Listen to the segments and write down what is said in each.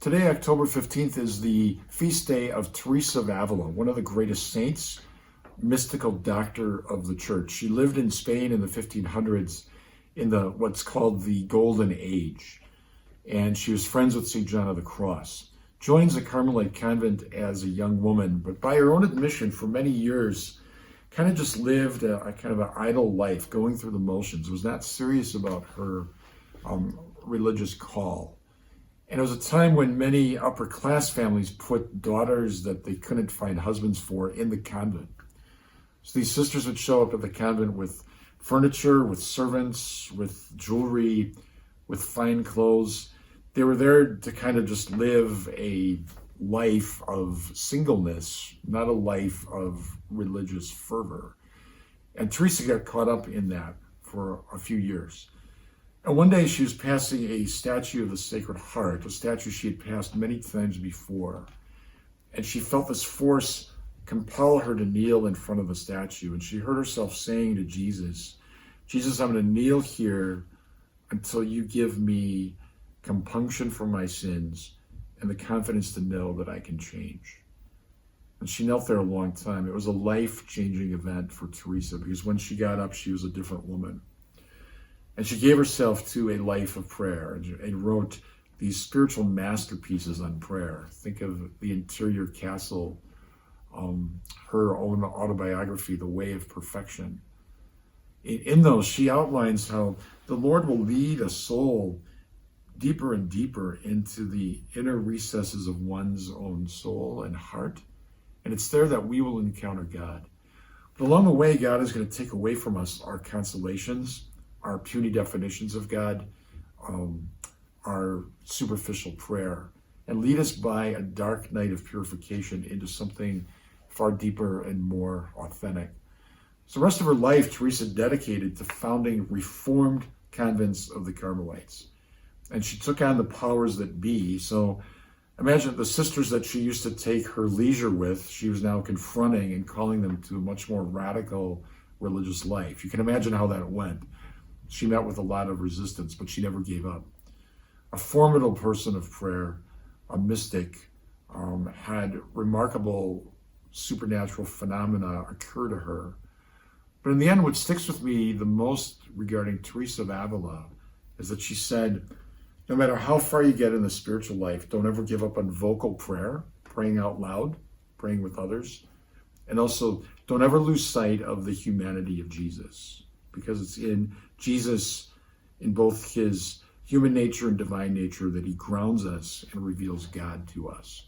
Today, October 15th, is the feast day of Teresa of Ávila, one of the greatest saints, mystical doctor of the church. She lived in Spain in the 1500s in what's called the Golden Age, and she was friends with St. John of the Cross. Joins a Carmelite convent as a young woman, but by her own admission, for many years, kind of just lived a kind of an idle life, going through the motions, was not serious about her religious call. And it was a time when many upper class families put daughters that they couldn't find husbands for in the convent. So these sisters would show up at the convent with furniture, with servants, with jewelry, with fine clothes. They were there to kind of just live a life of singleness, not a life of religious fervor. And Teresa got caught up in that for a few years. And one day she was passing a statue of the Sacred Heart, a statue she had passed many times before. And she felt this force compel her to kneel in front of the statue. And she heard herself saying to Jesus, "Jesus, I'm going to kneel here until you give me compunction for my sins and the confidence to know that I can change." And she knelt there a long time. It was a life-changing event for Teresa, because when she got up, she was a different woman. And she gave herself to a life of prayer and wrote these spiritual masterpieces on prayer. Think of The Interior Castle, her own autobiography, The Way of Perfection. In those, she outlines how the Lord will lead a soul deeper and deeper into the inner recesses of one's own soul and heart. And it's there that we will encounter God. But along the way, God is going to take away from us our consolations, our puny definitions of God, our superficial prayer, and lead us by a dark night of purification into something far deeper and more authentic. So the rest of her life, Teresa dedicated to founding reformed convents of the Carmelites. And she took on the powers that be. So imagine the sisters that she used to take her leisure with, she was now confronting and calling them to a much more radical religious life. You can imagine how that went. She met with a lot of resistance, but she never gave up. A formidable person of prayer, a mystic, had remarkable supernatural phenomena occur to her. But in the end, what sticks with me the most regarding Teresa of Ávila is that she said, no matter how far you get in the spiritual life, don't ever give up on vocal prayer, praying out loud, praying with others. And also, don't ever lose sight of the humanity of Jesus, because it's in Jesus, in both his human nature and divine nature, that he grounds us and reveals God to us.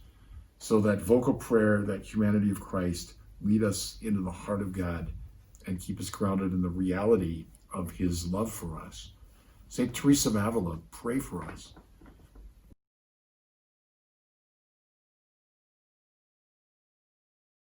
So that vocal prayer, that humanity of Christ, lead us into the heart of God and keep us grounded in the reality of his love for us. St. Teresa of Ávila, pray for us.